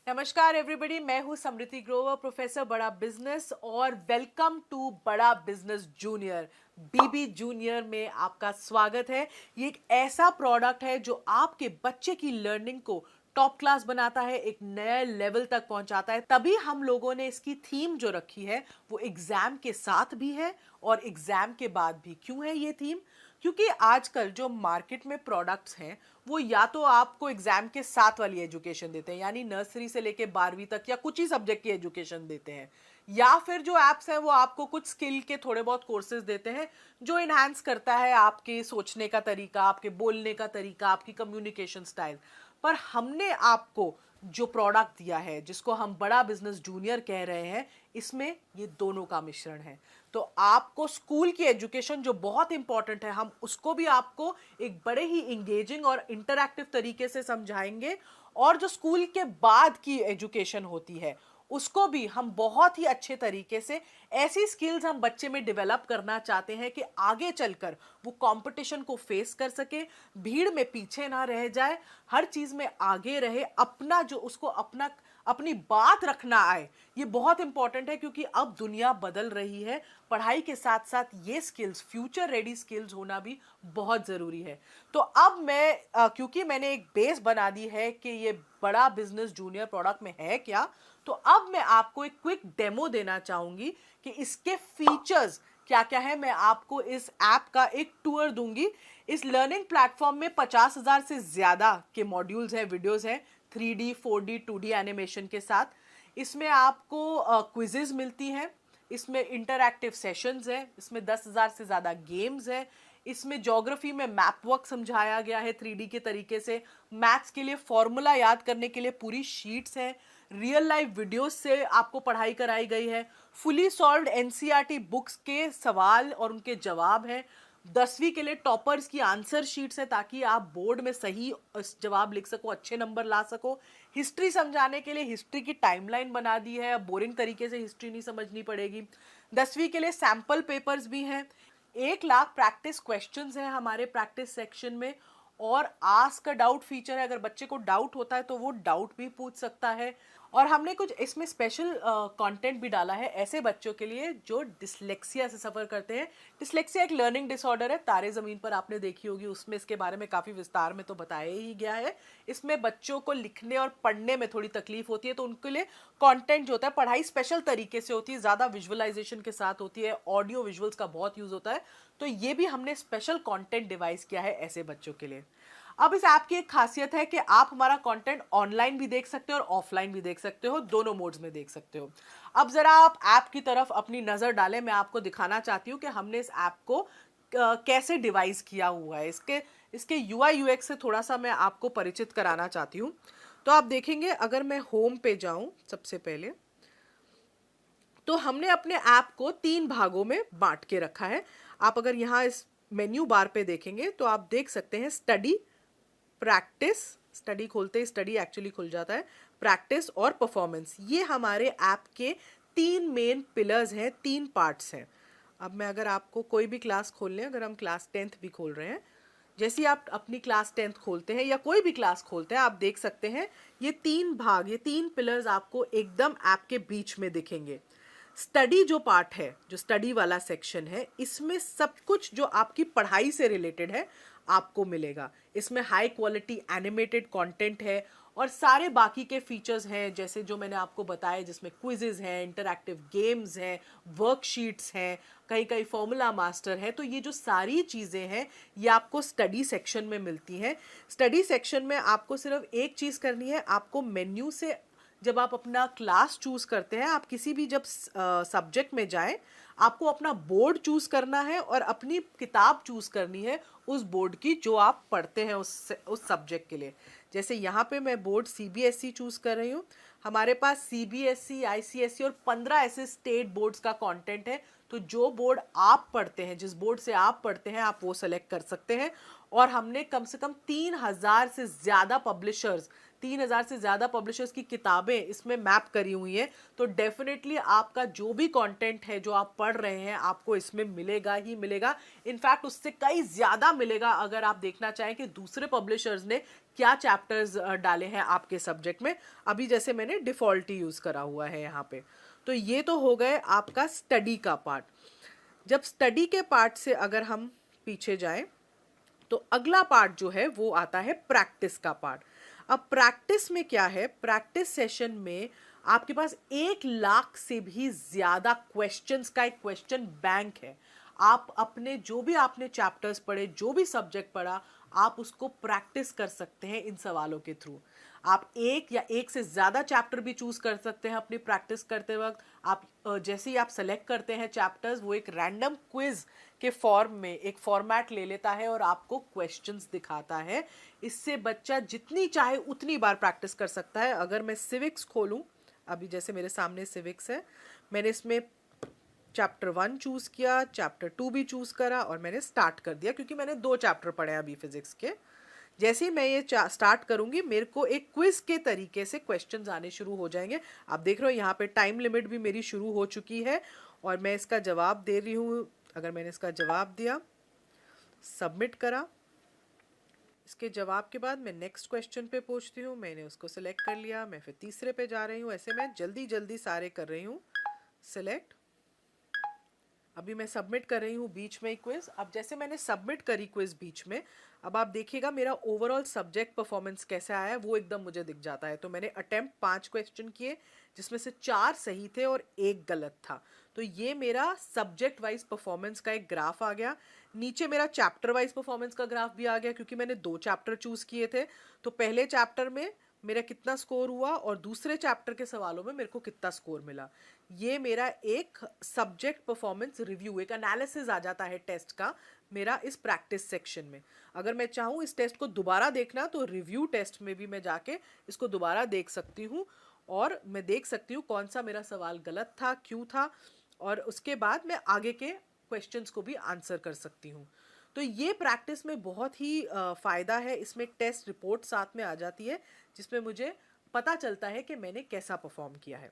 नमस्कार एवरीबॉडी, मैं हूं समृति ग्रोवर, प्रोफेसर बड़ा बिजनेस, और वेलकम टू बड़ा बिजनेस जूनियर। बीबी जूनियर में आपका स्वागत है। ये एक ऐसा प्रोडक्ट है जो आपके बच्चे की लर्निंग को टॉप क्लास बनाता है, एक नए लेवल तक पहुंचाता है। तभी हम लोगों ने इसकी थीम जो रखी है वो एग्जाम के साथ भी है और एग्जाम के बाद भी। क्यों है ये थीम? क्योंकि आजकल जो मार्केट में प्रोडक्ट्स हैं वो या तो आपको एग्जाम के साथ वाली एजुकेशन देते हैं, यानी नर्सरी से लेके 12वीं तक या कुछ ही सब्जेक्ट की एजुकेशन देते हैं, या फिर जो एप्स हैं वो आपको कुछ स्किल के थोड़े बहुत कोर्सेज देते हैं जो इन्हांस करता है आपके सोचने का तरीका, आपके बोलने का तरीका, आपकी कम्युनिकेशन स्टाइल। पर हमने आपको जो प्रोडक्ट दिया है, जिसको हम बड़ा बिजनेस जूनियर कह रहे हैं, इसमें ये दोनों का मिश्रण है। तो आपको स्कूल की एजुकेशन जो बहुत इंपॉर्टेंट है, हम उसको भी आपको एक बड़े ही इंगेजिंग और इंटरैक्टिव तरीके से समझाएंगे, और जो स्कूल के बाद की एजुकेशन होती है उसको भी हम बहुत ही अच्छे तरीके से, ऐसी स्किल्स हम बच्चे में डेवलप करना चाहते हैं कि आगे चलकर वो कंपटीशन को फेस कर सके, भीड़ में पीछे ना रह जाए, हर चीज में आगे रहे, अपना जो उसको अपनी बात रखना आए। ये बहुत इंपॉर्टेंट है क्योंकि अब दुनिया बदल रही है। पढ़ाई के साथ साथ ये स्किल्स, फ्यूचर रेडी स्किल्स होना भी बहुत जरूरी है। तो अब मैं क्योंकि मैंने एक बेस बना दी है कि ये बड़ा बिजनेस जूनियर प्रोडक्ट में है क्या, तो अब मैं आपको एक क्विक डेमो देना चाहूंगी कि इसके फीचर्स क्या क्या है। मैं आपको इस ऐप का एक टूर दूंगी। इस लर्निंग प्लेटफॉर्म में 50,000 से ज्यादा के मॉड्यूल्स हैं, वीडियोस हैं, 3D 4D 2D एनिमेशन के साथ। इसमें आपको क्विजेज मिलती हैं, इसमें इंटरैक्टिव सेशंस हैं, इसमें 10,000 से ज़्यादा गेम्स हैं, इसमें ज्योग्राफी में मैप वर्क समझाया गया है 3D के तरीके से, मैथ्स के लिए फॉर्मूला याद करने के लिए पूरी शीट्स हैं, रियल लाइफ वीडियोस से आपको पढ़ाई कराई गई है, फुली सॉल्व्ड एनसीईआरटी बुक्स के सवाल और उनके जवाब हैं, 10वीं के लिए टॉपर्स की आंसर शीट्स है ताकि आप बोर्ड में सही जवाब लिख सको, अच्छे नंबर ला सको। हिस्ट्री समझाने के लिए हिस्ट्री की टाइमलाइन बना दी है, बोरिंग तरीके से हिस्ट्री नहीं समझनी पड़ेगी। 10वीं के लिए सैंपल पेपर्स भी हैं, 1 लाख प्रैक्टिस क्वेश्चंस हैं हमारे प्रैक्टिस सेक्शन में, और आस्क अ डाउट फीचर है। अगर बच्चे को डाउट होता है तो वो डाउट भी पूछ सकता है। और हमने कुछ इसमें स्पेशल कंटेंट भी डाला है ऐसे बच्चों के लिए जो डिसलेक्सिया से सफ़र करते हैं। डिसलेक्सिया एक लर्निंग डिसऑर्डर है, तारे ज़मीन पर आपने देखी होगी, उसमें इसके बारे में काफ़ी विस्तार में तो बताया ही गया है। इसमें बच्चों को लिखने और पढ़ने में थोड़ी तकलीफ होती है, तो उनके लिए कंटेंट जो होता है, पढ़ाई स्पेशल तरीके से होती है, ज़्यादा विजुअलाइजेशन के साथ होती है, ऑडियो विजुअल्स का बहुत यूज़ होता है। तो ये भी हमने स्पेशल कंटेंट डिवाइस किया है ऐसे बच्चों के लिए। अब इस ऐप की एक खासियत है कि आप हमारा कंटेंट ऑनलाइन भी देख सकते हो और ऑफलाइन भी देख सकते हो, दोनों मोड्स में देख सकते हो। अब जरा आप ऐप की तरफ अपनी नजर डालें। मैं आपको दिखाना चाहती हूँ कि हमने इस ऐप को कैसे डिवाइस किया हुआ है। इसके इसके यूआई यूएक्स से थोड़ा सा मैं आपको परिचित कराना चाहती हूँ। तो आप देखेंगे, अगर मैं होम पे जाऊं सबसे पहले, तो हमने अपने ऐप को 3 भागों में बांट के रखा है। आप अगर यहाँ इस मेन्यू बार पे देखेंगे तो आप देख सकते हैं स्टडी, प्रैक्टिस, स्टडी खोलते ही स्टडी एक्चुअली खुल जाता है, प्रैक्टिस और परफॉर्मेंस। ये हमारे ऐप के 3 मेन पिलर्स हैं, 3 पार्ट्स हैं। अब मैं अगर आपको कोई भी क्लास खोल लें, अगर हम क्लास 10th भी खोल रहे हैं, जैसे ही आप अपनी क्लास 10th खोलते हैं या कोई भी क्लास खोलते हैं, आप देख सकते हैं ये 3 भाग, ये 3 पिलर्स आपको एकदम ऐप के बीच में दिखेंगे। स्टडी जो पार्ट है, जो स्टडी वाला सेक्शन है, इसमें सब कुछ जो आपकी पढ़ाई से रिलेटेड है आपको मिलेगा। इसमें हाई क्वालिटी एनिमेटेड कंटेंट है और सारे बाकी के फीचर्स हैं, जैसे जो मैंने आपको बताया, जिसमें क्विजेज हैं, इंटरैक्टिव गेम्स हैं, वर्कशीट्स हैं, कहीं कहीं फॉर्मूला मास्टर है। तो ये जो सारी चीज़ें हैं ये आपको स्टडी सेक्शन में मिलती हैं। स्टडी सेक्शन में आपको सिर्फ एक चीज़ करनी है, आपको मेन्यू से जब आप अपना क्लास चूज करते हैं, आप किसी भी जब सब्जेक्ट में जाएं, आपको अपना बोर्ड चूज करना है और अपनी किताब चूज करनी है उस बोर्ड की जो आप पढ़ते हैं उस सब्जेक्ट के लिए। जैसे यहाँ पे मैं बोर्ड सीबीएसई चूज कर रही हूँ। हमारे पास सीबीएसई, आईसीएसई और 15 ऐसे स्टेट बोर्ड्स का कंटेंट है। तो जो बोर्ड आप पढ़ते हैं, जिस बोर्ड से आप पढ़ते हैं, आप वो सेलेक्ट कर सकते हैं। और हमने कम से कम 3,000 से ज़्यादा पब्लिशर्स की किताबें इसमें मैप करी हुई हैं। तो डेफिनेटली आपका जो भी कंटेंट है जो आप पढ़ रहे हैं, आपको इसमें मिलेगा ही मिलेगा। इनफैक्ट उससे कई ज़्यादा मिलेगा अगर आप देखना चाहें कि दूसरे पब्लिशर्स ने क्या चैप्टर्स डाले हैं आपके सब्जेक्ट में। अभी जैसे मैंने डिफ़ॉल्ट ही यूज़ करा हुआ है यहाँ पे। तो ये तो हो गए आपका स्टडी का पार्ट। जब स्टडी के पार्ट से अगर हम पीछे जाएं तो अगला पार्ट जो है वो आता है प्रैक्टिस का पार्ट। अब प्रैक्टिस में क्या है, प्रैक्टिस सेशन में आपके पास 1 लाख से भी ज्यादा क्वेश्चंस का एक क्वेश्चन बैंक है। आप अपने जो भी आपने चैप्टर्स पढ़े, जो भी सब्जेक्ट पढ़ा, आप उसको प्रैक्टिस कर सकते हैं इन सवालों के थ्रू। आप एक या एक से ज़्यादा चैप्टर भी चूज कर सकते हैं अपनी प्रैक्टिस करते वक्त। आप जैसे ही आप सेलेक्ट करते हैं चैप्टर्स, वो एक रैंडम क्विज के फॉर्म में एक फॉर्मेट ले लेता है और आपको क्वेश्चंस दिखाता है। इससे बच्चा जितनी चाहे उतनी बार प्रैक्टिस कर सकता है। अगर मैं सिविक्स खोलूं, अभी जैसे मेरे सामने सिविक्स है, मैंने इसमें चैप्टर 1 चूज किया, चैप्टर 2 भी चूज करा और मैंने स्टार्ट कर दिया, क्योंकि मैंने 2 चैप्टर पढ़े अभी फिजिक्स के। जैसे ही मैं ये स्टार्ट करूंगी, मेरे को एक क्विज के तरीके से क्वेश्चंस आने शुरू हो जाएंगे। आप देख रहे हो यहाँ पे टाइम लिमिट भी मेरी शुरू हो चुकी है और मैं इसका जवाब दे रही हूँ। अगर मैंने इसका जवाब दिया, सबमिट करा, इसके जवाब के बाद मैं नेक्स्ट क्वेश्चन पे पहुँचती हूँ। मैंने उसको सिलेक्ट कर लिया, मैं फिर तीसरे पे जा रही हूँ। ऐसे मैं जल्दी जल्दी सारे कर रही हूँ सिलेक्ट। अभी मैं सबमिट कर रही हूँ बीच में क्विज। अब जैसे मैंने सबमिट करी क्विज बीच में, अब आप देखिएगा मेरा ओवरऑल सब्जेक्ट परफॉर्मेंस कैसे आया है वो एकदम मुझे दिख जाता है। तो मैंने अटेम्प्ट 5 क्वेश्चन किए, जिसमें से 4 सही थे और 1 गलत था। तो ये मेरा सब्जेक्ट वाइज परफॉर्मेंस का एक ग्राफ आ गया। नीचे मेरा चैप्टर वाइज परफॉर्मेंस का ग्राफ भी आ गया, क्योंकि मैंने 2 चैप्टर चूज किए थे। तो पहले चैप्टर में मेरा कितना स्कोर हुआ और दूसरे चैप्टर के सवालों में मेरे को कितना स्कोर मिला। ये मेरा एक सब्जेक्ट परफॉर्मेंस रिव्यू, एक एनालिसिस आ जाता है टेस्ट का मेरा इस प्रैक्टिस सेक्शन में। अगर मैं चाहूँ इस टेस्ट को दोबारा देखना, तो रिव्यू टेस्ट में भी मैं जाके इसको दोबारा देख सकती हूँ और मैं देख सकती हूँ कौन सा मेरा सवाल गलत था, क्यों था, और उसके बाद मैं आगे के क्वेश्चंस को भी आंसर कर सकती हूँ। तो ये प्रैक्टिस में बहुत ही फ़ायदा है। इसमें एक टेस्ट रिपोर्ट साथ में आ जाती है, जिसमें मुझे पता चलता है कि मैंने कैसा परफॉर्म किया है।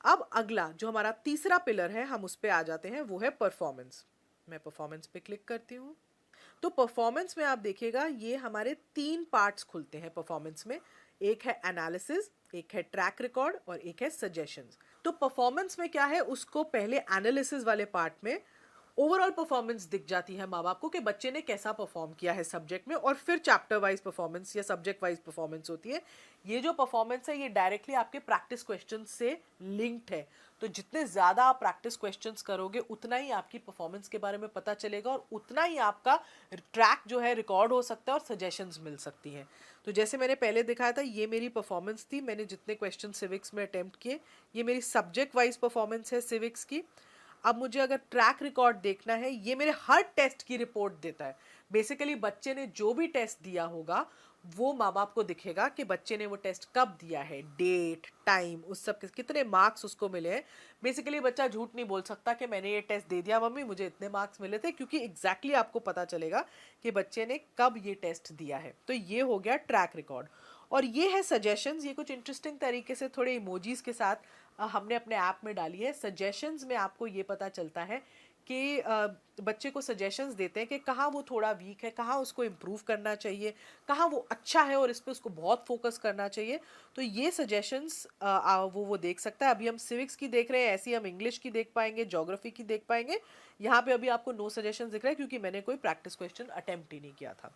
अब अगला जो हमारा तीसरा पिलर है, हम उस पे आ जाते हैं, वो है परफॉर्मेंस। मैं परफॉर्मेंस पे क्लिक करती हूँ। तो परफॉर्मेंस में आप देखिएगा ये हमारे 3 पार्ट्स खुलते हैं परफॉर्मेंस में। एक है एनालिसिस, एक है ट्रैक रिकॉर्ड और एक है सजेशंस। तो परफॉर्मेंस में क्या है, उसको पहले एनालिसिस वाले पार्ट में ओवरऑल परफॉर्मेंस दिख जाती है माँ बाप को कि बच्चे ने कैसा परफॉर्म किया है सब्जेक्ट में, और फिर चैप्टर वाइज परफॉर्मेंस या सब्जेक्ट वाइज परफॉर्मेंस होती है। ये जो परफॉर्मेंस है ये डायरेक्टली आपके प्रैक्टिस क्वेश्चन से लिंक्ड है। तो जितने ज़्यादा आप प्रैक्टिस क्वेश्चंस करोगे, उतना ही आपकी परफॉर्मेंस के बारे में पता चलेगा और उतना ही आपका ट्रैक जो है रिकॉर्ड हो सकता है और सजेशंस मिल सकती हैं। तो जैसे मैंने पहले दिखाया था, ये मेरी परफॉर्मेंस थी। मैंने जितने क्वेश्चन सिविक्स में अटेम्प्ट किए, ये मेरी सब्जेक्ट वाइज परफॉर्मेंस है सिविक्स की। अब मुझे अगर ट्रैक रिकॉर्ड देखना है, ये मेरे हर टेस्ट की रिपोर्ट देता है। बेसिकली बच्चे ने जो भी टेस्ट दिया होगा वो माँ बाप को दिखेगा कि बच्चे ने वो टेस्ट कब दिया है, डेट, टाइम, उस सब कितने मार्क्स उसको मिले हैं। बेसिकली बच्चा झूठ नहीं बोल सकता कि मैंने ये टेस्ट दे दिया मम्मी, मुझे इतने मार्क्स मिले थे, क्योंकि एग्जैक्टली आपको पता चलेगा कि बच्चे ने कब ये टेस्ट दिया है। तो ये हो गया ट्रैक रिकॉर्ड। और ये है सजेशंस। ये कुछ इंटरेस्टिंग तरीके से थोड़े इमोजीज के साथ हमने अपने ऐप में डाली है। सजेशंस में आपको ये पता चलता है कि बच्चे को सजेशंस देते हैं कि कहाँ वो थोड़ा वीक है, कहाँ उसको इम्प्रूव करना चाहिए, कहाँ वो अच्छा है और इस पे उसको बहुत फोकस करना चाहिए। तो ये सजेशंस वो देख सकता है। अभी हम सिविक्स की देख रहे हैं, ऐसे ही हम इंग्लिश की देख पाएंगे, ज्योग्राफी की देख पाएंगे। यहाँ पे अभी आपको नो सजेशंस दिख रहा है, क्योंकि मैंने कोई प्रैक्टिस क्वेश्चन अटेम्प्ट ही नहीं किया था।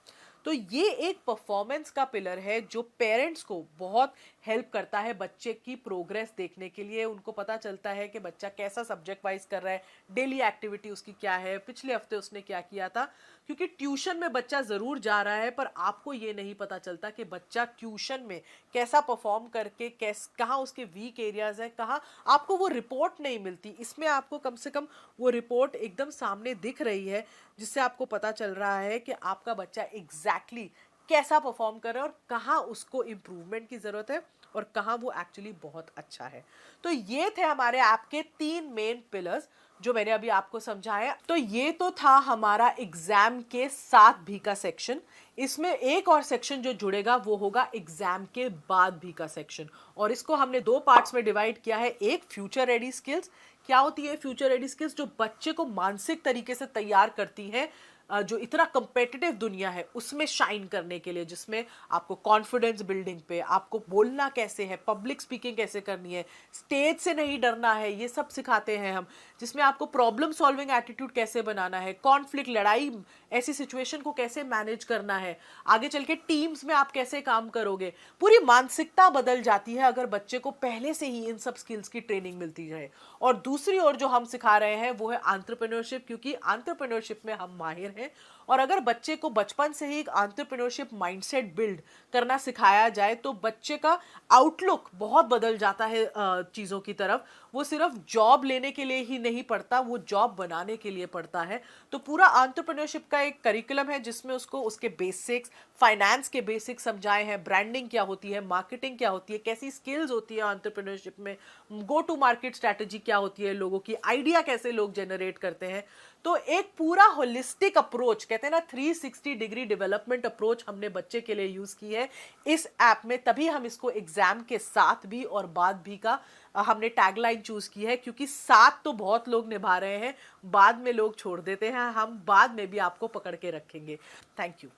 तो ये एक परफॉर्मेंस का पिलर है जो पेरेंट्स को बहुत हेल्प करता है बच्चे की प्रोग्रेस देखने के लिए। उनको पता चलता है कि बच्चा कैसा सब्जेक्ट वाइज कर रहा है, डेली एक्टिविटी उसकी क्या है, पिछले हफ्ते उसने क्या किया था। क्योंकि ट्यूशन में बच्चा ज़रूर जा रहा है, पर आपको ये नहीं पता चलता कि बच्चा ट्यूशन में कैसा परफॉर्म करके कहाँ उसके वीक एरियाज हैं, कहाँ आपको वो रिपोर्ट नहीं मिलती। इसमें आपको कम से कम वो रिपोर्ट एकदम सामने दिख रही है, जिससे आपको पता चल रहा है कि आपका बच्चा एग्जैक्टली कैसा परफॉर्म कर रहा है और कहाँ उसको इम्प्रूवमेंट की ज़रूरत है और कहाँ वो एक्चुअली बहुत अच्छा है। तो ये थे हमारे ऐप के 3 मेन पिलर्स जो मैंने अभी आपको समझाया। तो ये तो था हमारा एग्जाम के साथ भी का सेक्शन। इसमें एक और सेक्शन जो जुड़ेगा वो होगा एग्जाम के बाद भी का सेक्शन, और इसको हमने 2 पार्ट्स में डिवाइड किया है। एक फ्यूचर रेडी स्किल्स। क्या होती है फ्यूचर रेडी स्किल्स? जो बच्चे को मानसिक तरीके से तैयार करती हैं जो इतना कंपेटिटिव दुनिया है उसमें शाइन करने के लिए, जिसमें आपको कॉन्फिडेंस बिल्डिंग पे, आपको बोलना कैसे है, पब्लिक स्पीकिंग कैसे करनी है, स्टेज से नहीं डरना है, ये सब सिखाते हैं हम। जिसमें आपको प्रॉब्लम सॉल्विंग एटीट्यूड कैसे बनाना है, कॉन्फ्लिक्ट, लड़ाई, ऐसी सिचुएशन को कैसे मैनेज करना है, आगे चल के टीम्स में आप कैसे काम करोगे। पूरी मानसिकता बदल जाती है अगर बच्चे को पहले से ही इन सब स्किल्स की ट्रेनिंग मिलती जाए। और दूसरी ओर जो हम सिखा रहे हैं वो है एंटरप्रेन्योरशिप, क्योंकि एंटरप्रेन्योरशिप में हम माहिर हैं। और अगर बच्चे को बचपन से ही एक एंटरप्रेन्योरशिप माइंडसेट बिल्ड करना सिखाया जाए तो बच्चे का आउटलुक बहुत बदल जाता है चीज़ों की तरफ। वो सिर्फ जॉब लेने के लिए ही नहीं पढ़ता, वो जॉब बनाने के लिए पढ़ता है। तो पूरा एंटरप्रेन्योरशिप का एक करिकुलम है जिसमें उसको उसके बेसिक्स, फाइनेंस के बेसिक्स समझाए हैं, ब्रांडिंग क्या होती है, मार्केटिंग क्या होती है, कैसी स्किल्स होती है एंटरप्रेन्योरशिप में, गो टू मार्केट स्ट्रैटेजी क्या होती है, लोगों की आइडिया कैसे लोग जनरेट करते हैं। तो एक पूरा होलिस्टिक अप्रोच, कहते हैं ना 360 डिग्री डेवलपमेंट अप्रोच, हमने बच्चे के लिए यूज की है इस ऐप में। तभी हम इसको एग्जाम के साथ भी और बाद भी का हमने टैगलाइन चूज की है, क्योंकि साथ तो बहुत लोग निभा रहे हैं, बाद में लोग छोड़ देते हैं, हम बाद में भी आपको पकड़ के रखेंगे। Thank you.